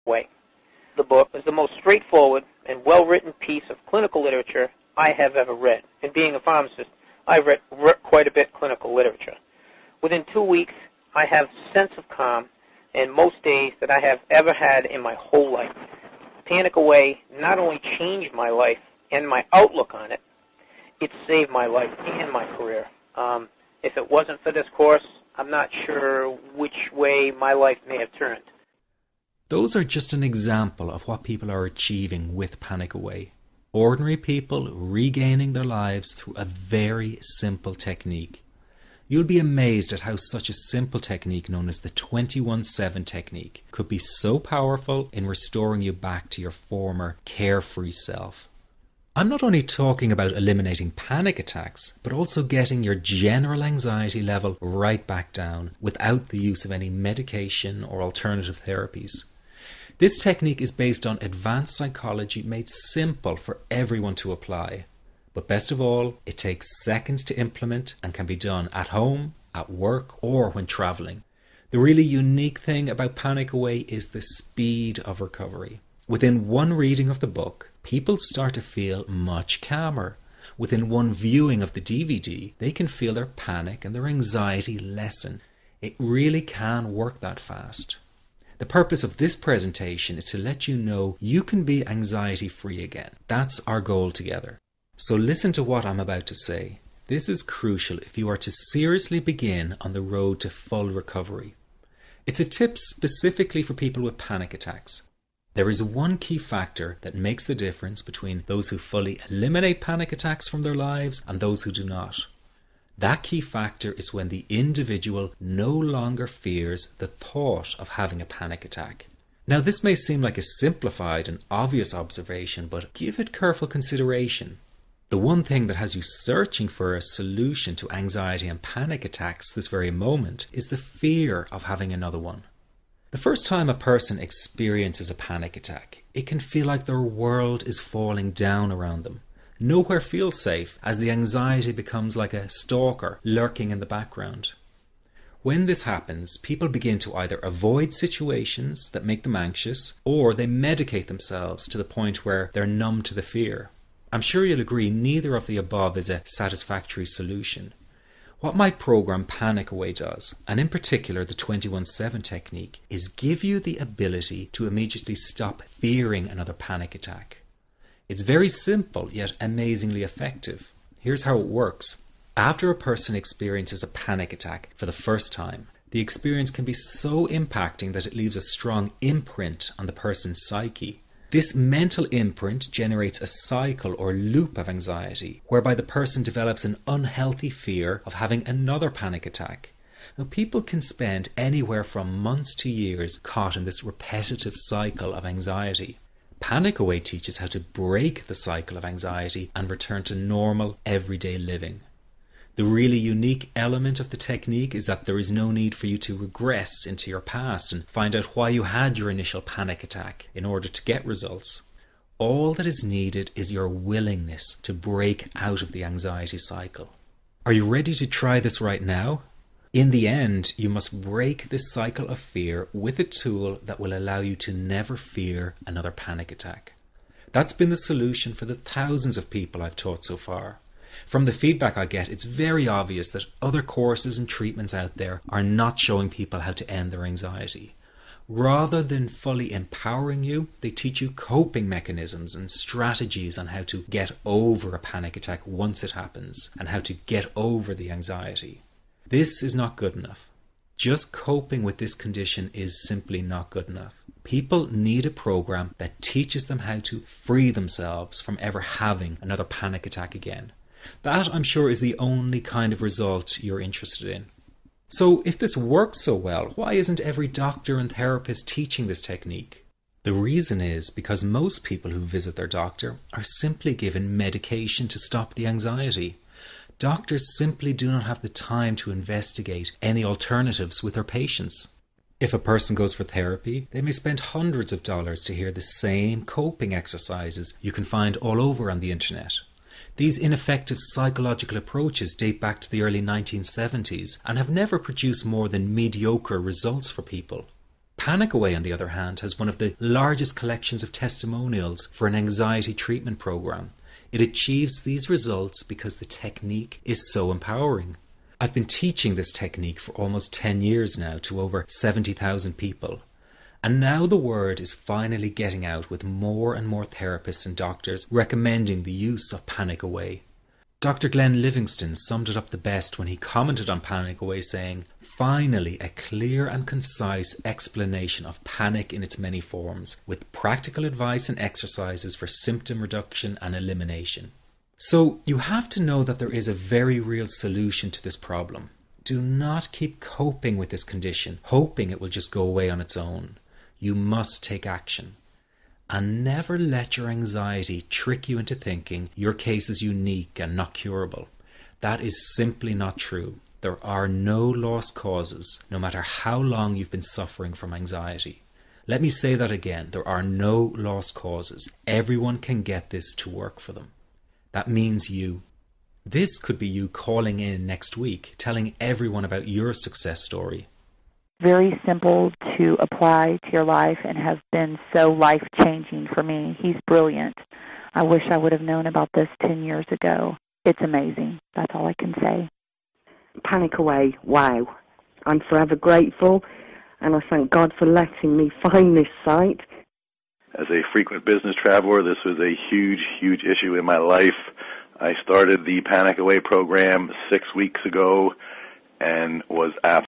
Way. The book is the most straightforward and well-written piece of clinical literature I have ever read. And being a pharmacist, I've read quite a bit of clinical literature. Within 2 weeks, I have a sense of calm in most days that I have ever had in my whole life. Panic Away not only changed my life and my outlook on it, it saved my life and my career. If it wasn't for this course, I'm not sure which way my life may have turned. Those are just an example of what people are achieving with Panic Away. Ordinary people regaining their lives through a very simple technique. You'll be amazed at how such a simple technique known as the 21-7 technique could be so powerful in restoring you back to your former carefree self. I'm not only talking about eliminating panic attacks, but also getting your general anxiety level right back down without the use of any medication or alternative therapies. This technique is based on advanced psychology made simple for everyone to apply. But best of all, it takes seconds to implement and can be done at home, at work, or when traveling. The really unique thing about Panic Away is the speed of recovery. Within one reading of the book, people start to feel much calmer. Within one viewing of the DVD, they can feel their panic and their anxiety lessen. It really can work that fast. The purpose of this presentation is to let you know you can be anxiety-free again. That's our goal together. So listen to what I'm about to say. This is crucial if you are to seriously begin on the road to full recovery. It's a tip specifically for people with panic attacks. There is one key factor that makes the difference between those who fully eliminate panic attacks from their lives and those who do not. That key factor is when the individual no longer fears the thought of having a panic attack. Now, this may seem like a simplified and obvious observation, but give it careful consideration. The one thing that has you searching for a solution to anxiety and panic attacks this very moment is the fear of having another one. The first time a person experiences a panic attack, it can feel like their world is falling down around them. Nowhere feels safe as the anxiety becomes like a stalker lurking in the background. When this happens, people begin to either avoid situations that make them anxious, or they medicate themselves to the point where they're numb to the fear. I'm sure you'll agree neither of the above is a satisfactory solution. What my program Panic Away does, and in particular the 21-7 technique, is give you the ability to immediately stop fearing another panic attack. It's very simple yet amazingly effective. Here's how it works. After a person experiences a panic attack for the first time, the experience can be so impacting that it leaves a strong imprint on the person's psyche. This mental imprint generates a cycle or loop of anxiety, whereby the person develops an unhealthy fear of having another panic attack. Now, people can spend anywhere from months to years caught in this repetitive cycle of anxiety. Panic Away teaches how to break the cycle of anxiety and return to normal, everyday living. The really unique element of the technique is that there is no need for you to regress into your past and find out why you had your initial panic attack in order to get results. All that is needed is your willingness to break out of the anxiety cycle. Are you ready to try this right now? In the end, you must break this cycle of fear with a tool that will allow you to never fear another panic attack. That's been the solution for the thousands of people I've taught so far. From the feedback I get, it's very obvious that other courses and treatments out there are not showing people how to end their anxiety. Rather than fully empowering you, they teach you coping mechanisms and strategies on how to get over a panic attack once it happens and how to get over the anxiety. This is not good enough. Just coping with this condition is simply not good enough. People need a program that teaches them how to free themselves from ever having another panic attack again. That, I'm sure, is the only kind of result you're interested in. So if this works so well, why isn't every doctor and therapist teaching this technique? The reason is because most people who visit their doctor are simply given medication to stop the anxiety. Doctors simply do not have the time to investigate any alternatives with their patients. If a person goes for therapy, they may spend hundreds of dollars to hear the same coping exercises you can find all over on the internet. These ineffective psychological approaches date back to the early 1970s and have never produced more than mediocre results for people. Panic Away, on the other hand, has one of the largest collections of testimonials for an anxiety treatment program. It achieves these results because the technique is so empowering. I've been teaching this technique for almost 10 years now to over 70,000 people. And now the word is finally getting out, with more and more therapists and doctors recommending the use of Panic Away. Dr. Glenn Livingston summed it up the best when he commented on Panic Away, saying, "Finally, a clear and concise explanation of panic in its many forms, with practical advice and exercises for symptom reduction and elimination." So you have to know that there is a very real solution to this problem. Do not keep coping with this condition, hoping it will just go away on its own. You must take action. And never let your anxiety trick you into thinking your case is unique and not curable. That is simply not true. There are no lost causes, no matter how long you've been suffering from anxiety. Let me say that again. There are no lost causes. Everyone can get this to work for them. That means you. This could be you calling in next week, telling everyone about your success story. Very simple to apply to your life and has been so life-changing for me. He's brilliant. I wish I would have known about this 10 years ago. It's amazing. That's all I can say. Panic Away, wow. I'm forever grateful, and I thank God for letting me find this site. As a frequent business traveler, this was a huge, huge issue in my life. I started the Panic Away program 6 weeks ago and was absolutely